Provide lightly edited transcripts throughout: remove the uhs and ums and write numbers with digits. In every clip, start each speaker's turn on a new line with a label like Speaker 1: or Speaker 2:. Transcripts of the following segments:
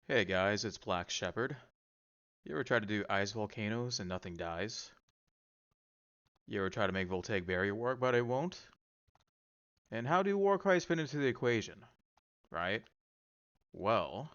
Speaker 1: Hey guys, it's Black Shepherd. You ever try to do ice volcanoes and nothing dies? You ever try to make Voltaic barrier work but it won't? And how do war cries fit into the equation? Right? Well,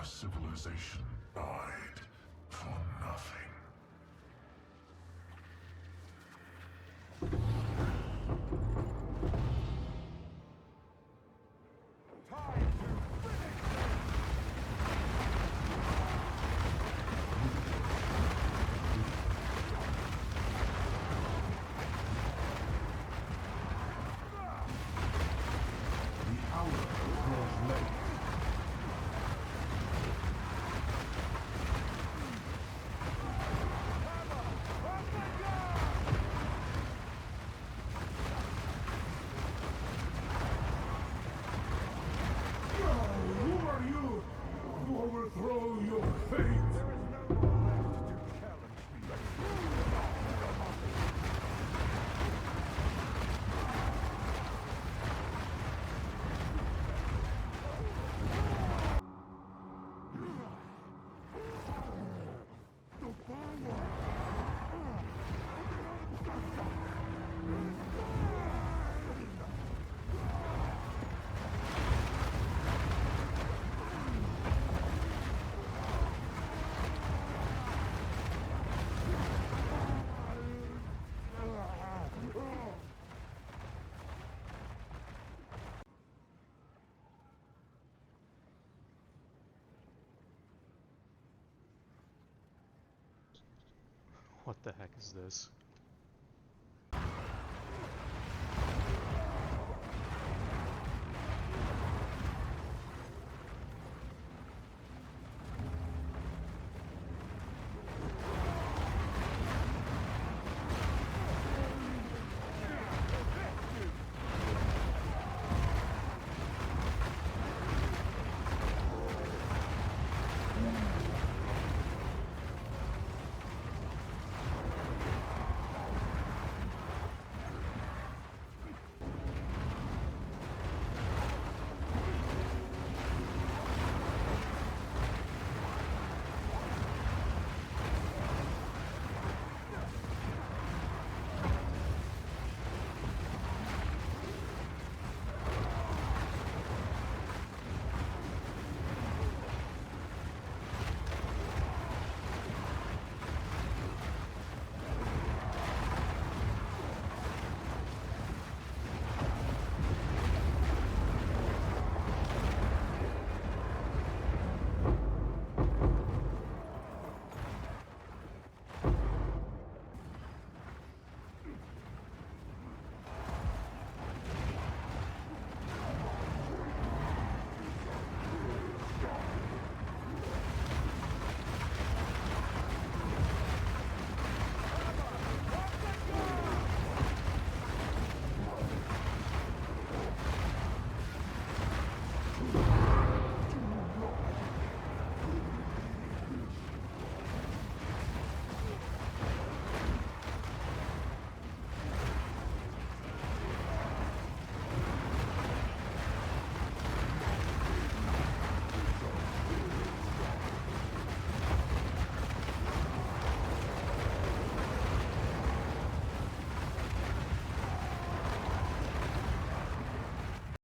Speaker 2: civilization died for nothing. Overthrow your fate! There is no more left to challenge me.
Speaker 1: what the heck is this?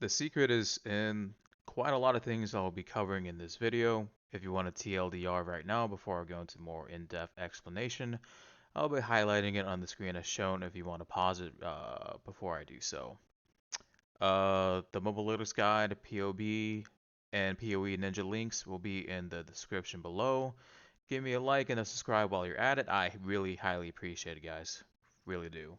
Speaker 1: The secret is in quite a lot of things I'll be covering in this video. If you want a TLDR right now before I go into more in-depth explanation, I'll be highlighting it on the screen as shown if you want to pause it before I do so. The mobile linux guide, POB, and PoE Ninja links will be in the description below. Give me a like and a subscribe while you're at it. I really highly appreciate it, guys. Really do.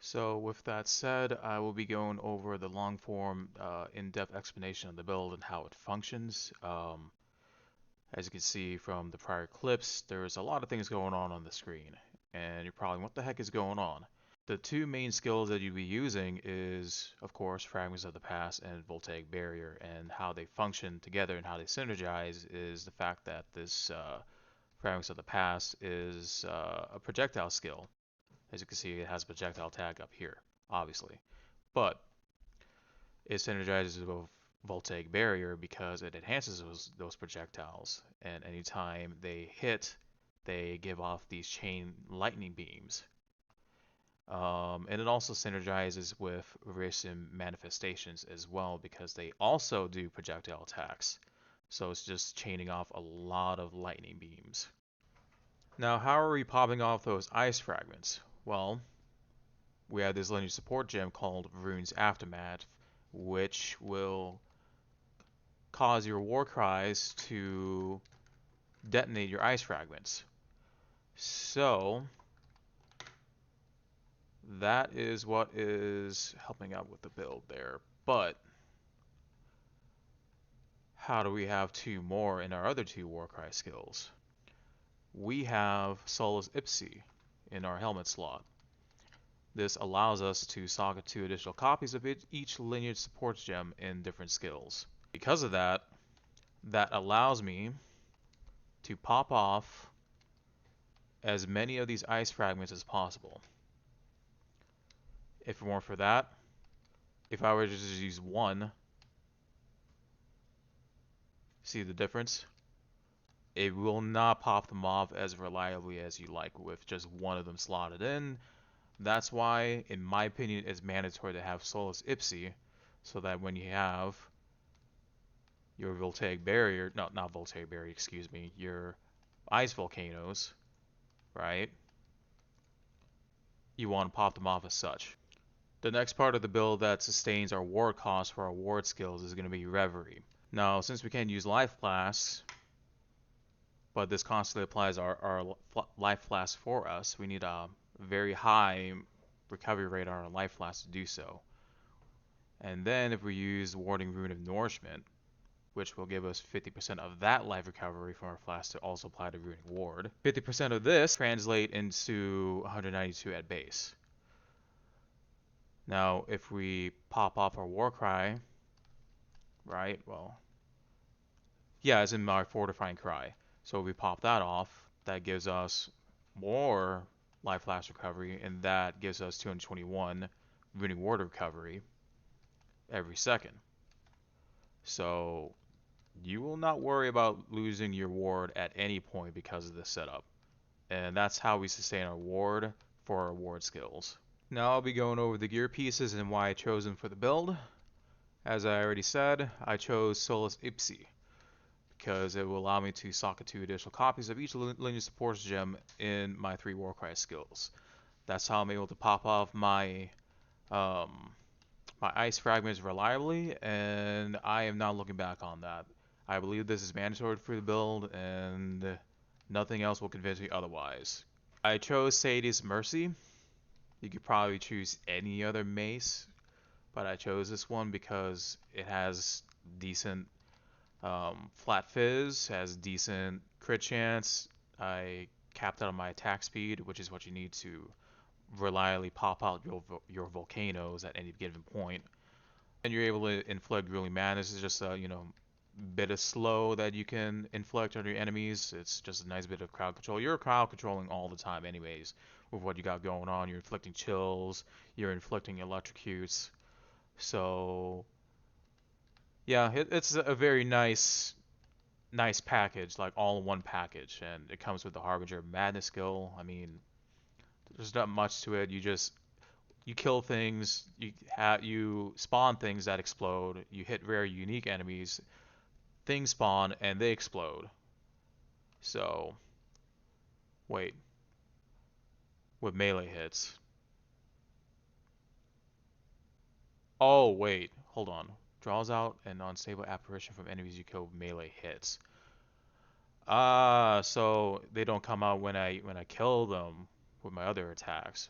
Speaker 1: So with that said, I will be going over the long form, in-depth explanation of the build and how it functions. As you can see from the prior clips, there's a lot of things going on the screen, and you're probably, what the heck is going on? The two main skills that you'll be using is, of course, Fragments of the Past and Voltaic Barrier, and how they function together and how they synergize is the fact that this Fragments of the Past is a projectile skill. As you can see, it has a projectile tag up here, obviously. But it synergizes with Voltaic Barrier because it enhances those projectiles, and anytime they hit, they give off these chain lightning beams. And it also synergizes with Racing Manifestations as well because they also do projectile attacks. So it's just chaining off a lot of lightning beams. Now, how are we popping off those ice fragments? Well, we have this lineage support gem called Rune's Aftermath, which will cause your war cries to detonate your ice fragments. So that is what is helping out with the build there. But how do we have two more in our other two Warcry skills? We have Solus Ipsi in our helmet slot. This allows us to socket two additional copies of each lineage support gem in different skills. Because of that, that allows me to pop off as many of these ice fragments as possible. If it weren't for that, if I were to just use one, see the difference? It will not pop them off as reliably as you like with just one of them slotted in. That's why, in my opinion, it's mandatory to have Solus Ipsi, so that when you have your Voltaic Barrier, no, not Voltaic Barrier, excuse me, your Ice Volcanoes, right? You want to pop them off as such. The next part of the build that sustains our ward cost for our ward skills is going to be Reverie. Now, since we can't use Life Flasks, but this constantly applies our Life Flask for us, we need a very high recovery rate on our Life Flask to do so. And then if we use Warding Rune of Nourishment, which will give us 50% of that life recovery from our flask to also apply to Ruining Ward, 50% of this translate into 192 at base. Now, if we pop off our Warcry, right, well, yeah, as in our Fortifying Cry. So if we pop that off, that gives us more life flask recovery, and that gives us 221 Ruining Ward recovery every second. So you will not worry about losing your ward at any point because of this setup. And that's how we sustain our ward for our ward skills. Now I'll be going over the gear pieces and why I chose them for the build. As I already said, I chose Solus Ipsi because it will allow me to socket two additional copies of each lineage support gem in my 3 Warcry skills. That's how I'm able to pop off my my ice fragments reliably, and I am not looking back on that. I believe this is mandatory for the build, and nothing else will convince me otherwise. I chose Sadie's Mercy. You could probably choose any other mace, but I chose this one because it has decent flat fizz, has decent crit chance. I capped out on my attack speed, which is what you need to reliably pop out your volcanoes at any given point. And you're able to inflict grueling madness. It's just a bit of slow that you can inflict on your enemies. It's just a nice bit of crowd control. You're crowd controlling all the time anyways with what you got going on. You're inflicting chills, you're inflicting electrocutes. So yeah, it's a very nice package, like all in one package, and it comes with the Harbinger of Madness skill. I mean, there's not much to it. you kill things, you spawn things that explode, you hit rare unique enemies, things spawn and they explode. So, wait, with melee hits. Oh, wait, hold on. Draws out an unstable apparition from enemies you kill with melee hits. Ah, so they don't come out when I kill them with my other attacks.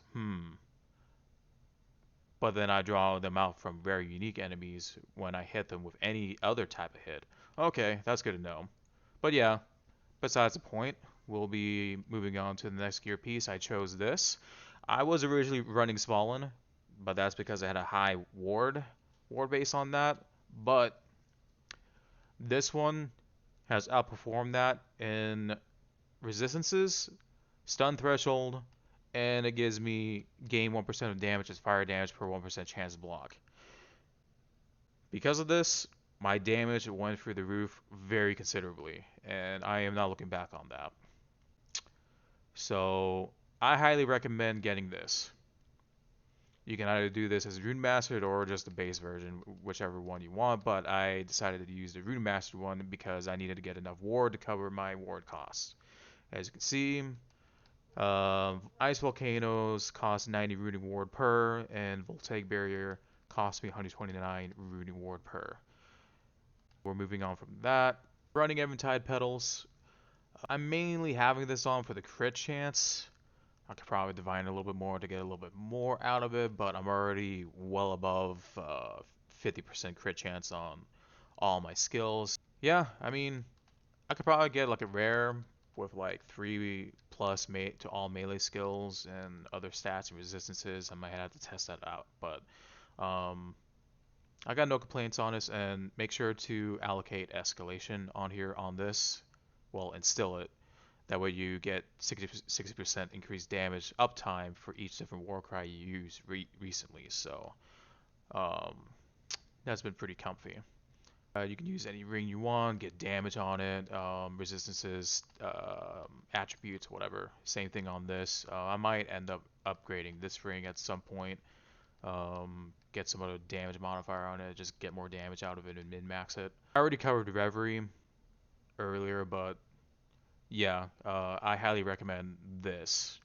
Speaker 1: But then I draw them out from very unique enemies when I hit them with any other type of hit. Okay, that's good to know. But yeah, besides the point, we'll be moving on to the next gear piece. I chose this. I was originally running Smolin, but that's because I had a high ward base on that. But this one has outperformed that in resistances, stun threshold, and it gives me gain 1% of damage as fire damage per 1% chance to block. Because of this, my damage went through the roof very considerably, and I am not looking back on that. So I highly recommend getting this. You can either do this as Rune Mastered or just the base version, whichever one you want, but I decided to use the Rune Mastered one because I needed to get enough ward to cover my ward costs. As you can see, Ice Volcanoes cost 90 rooting ward per, and Voltaic Barrier cost me 129 rooting ward per. We're moving on from that. Running Eventide Petals. I'm mainly having this on for the crit chance. I could probably divine a little bit more to get a little bit more out of it, but I'm already well above 50% crit chance on all my skills. Yeah, I mean, I could probably get like a rare with like 3 plus to all melee skills and other stats and resistances. I might have to test that out, but um, I got no complaints on this, and make sure to allocate escalation on here on this. Well, instill it. That way you get 60% increased damage uptime for each different Warcry you use recently. So um, that's been pretty comfy. You can use any ring you want, get damage on it, resistances, attributes, whatever. Same thing on this. I might end up upgrading this ring at some point. Get some other damage modifier on it, just get more damage out of it and min-max it. I already covered Reverie earlier, but yeah, I highly recommend this.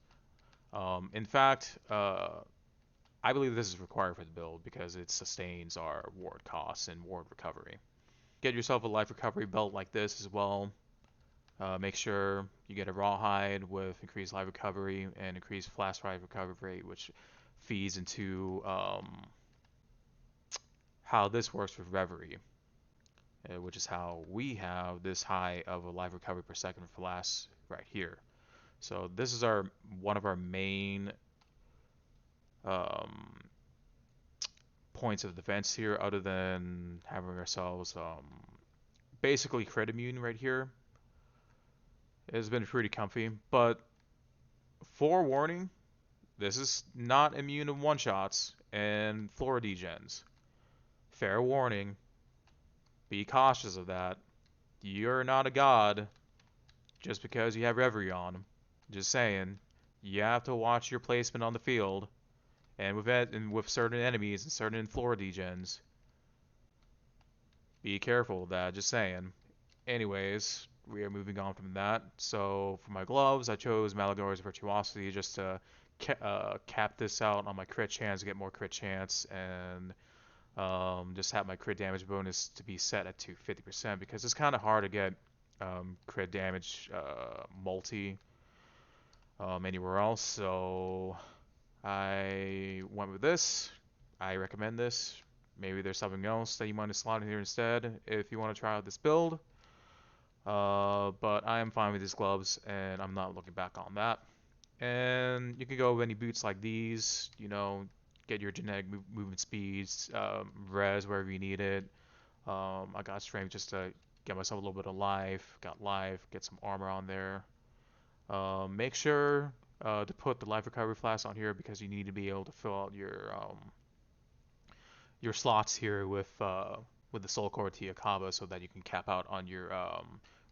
Speaker 1: In fact, I believe this is required for the build because it sustains our ward costs and ward recovery. Get yourself a life recovery belt like this as well. Make sure you get a rawhide with increased life recovery and increased flash life recovery rate, which feeds into how this works with Reverie, which is how we have this high of a life recovery per second for last right here. So this is one of our main um, points of defense here, other than having ourselves basically crit immune right here. It's been pretty comfy, but forewarning, this is not immune to one-shots and floor degens. Fair warning, be cautious of that. You're not a god just because you have Reverie on. Just saying, you have to watch your placement on the field, and with certain enemies and certain floor degens. Be careful of that. Just saying. Anyways, we are moving on from that. So for my gloves, I chose Malagor's Virtuosity just to cap this out on my crit chance, get more crit chance, and just have my crit damage bonus to be set at 250% because it's kind of hard to get crit damage multi anywhere else. So I went with this. I recommend this. Maybe there's something else that you want to slot in here instead if you want to try out this build. But I am fine with these gloves, and I'm not looking back on that. And you can go with any boots like these, get your genetic movement speeds, res wherever you need it. I got strength just to get myself a little bit of life, got life, get some armor on there. Make sure to put the life recovery flask on here because you need to be able to fill out your slots here with the Soul Core Tiakaba so that you can cap out on your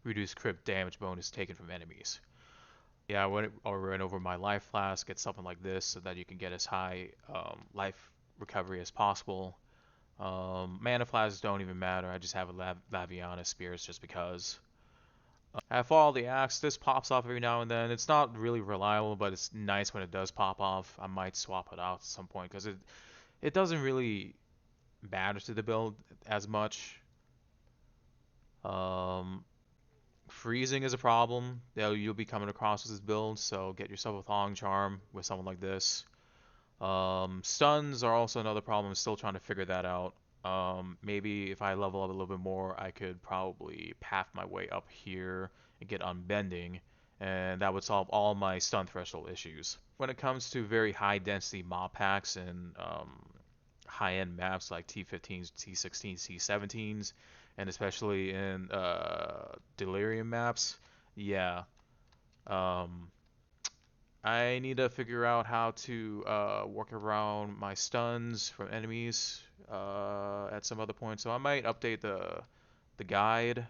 Speaker 1: reduced crit damage bonus taken from enemies. Yeah, I went over my life flask, get something like this so that you can get as high life recovery as possible. Mana flasks don't even matter. I just have a Laviana Spears just because. I have all the axe. This pops off every now and then. It's not really reliable, but it's nice when it does pop off. I might swap it out at some point because it doesn't really matter to the build as much. Um, Freezing is a problem that you'll be coming across with this build, so get yourself a Thong Charm with someone like this. Stuns are also another problem. I'm still trying to figure that out. Maybe if I level up a little bit more, I could probably path my way up here and get Unbending, and that would solve all my stun threshold issues. When it comes to very high density mob packs and high-end maps like T15s, T16s, T17s, and especially in Delirium maps, yeah, um, I need to figure out how to work around my stuns from enemies at some other point. So I might update the guide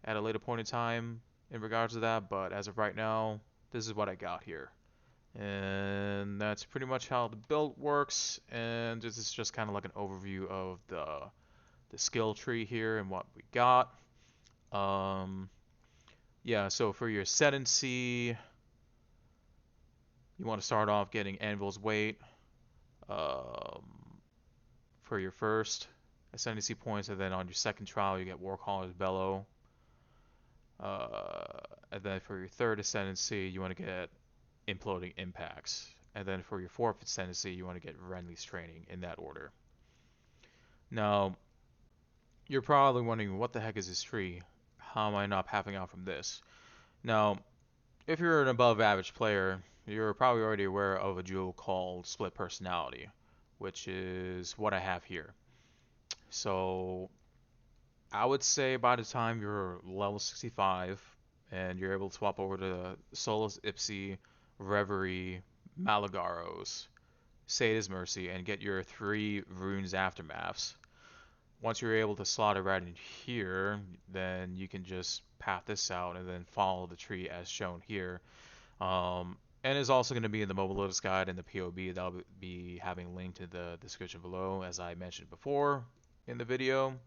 Speaker 1: at a later point in time in regards to that. But as of right now, this is what I got here. And that's pretty much how the build works. And this is just kind of like an overview of the skill tree here and what we got. Um, yeah, so for your ascendancy, you want to start off getting Anvil's Weight um, for your first ascendancy points, and then on your second trial you get Warcaller's Bellow. Uh, and then for your third ascendancy, you want to get Imploding Impacts. And then for your fourth ascendancy, you want to get Renly's Training in that order. Now, you're probably wondering, what the heck is this tree? How am I not pathing out from this? Now, if you're an above average player, you're probably already aware of a jewel called Split Personality, which is what I have here. So I would say by the time you're level 65 and you're able to swap over to Solus Ipsi, Reverie, Malagaros, Sada's Mercy, and get your 3 runes aftermaths. Once you're able to slot it right in here, then you can just path this out and then follow the tree as shown here. And is also going to be in the Mobile Lotus Guide and the POB that I'll be having linked in the description below, as I mentioned before in the video.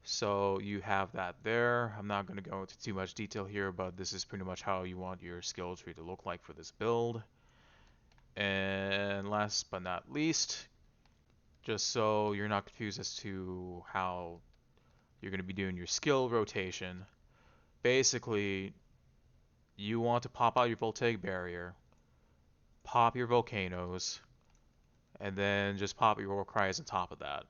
Speaker 1: So you have that there. I'm not going to go into too much detail here, but this is pretty much how you want your skill tree to look like for this build. And last but not least, just so you're not confused as to how you're going to be doing your skill rotation, basically you want to pop out your Voltaic barrier, pop your volcanoes, and then just pop your war cries on top of that.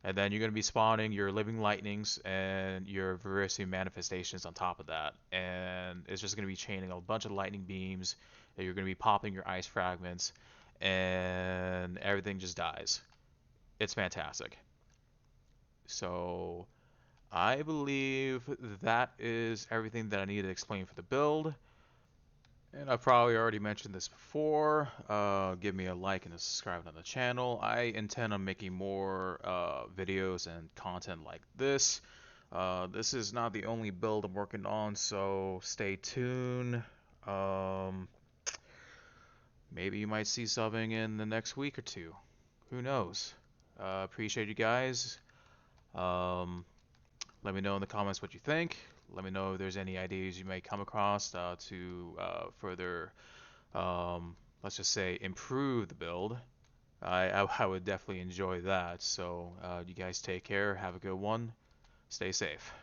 Speaker 1: And then you're going to be spawning your living lightnings and your veracity manifestations on top of that. And it's just going to be chaining a bunch of lightning beams. And you're going to be popping your ice fragments. And everything just dies. It's fantastic. So I believe that is everything that I need to explain for the build. And I've probably already mentioned this before. Give me a like and a subscribe on the channel. I intend on making more videos and content like this. This is not the only build I'm working on, so stay tuned. Um, Maybe you might see something in the next week or two. Who knows? Appreciate you guys. Um, Let me know in the comments what you think. Let me know if there's any ideas you may come across to further let's just say improve the build. I would definitely enjoy that. So you guys take care, have a good one, stay safe.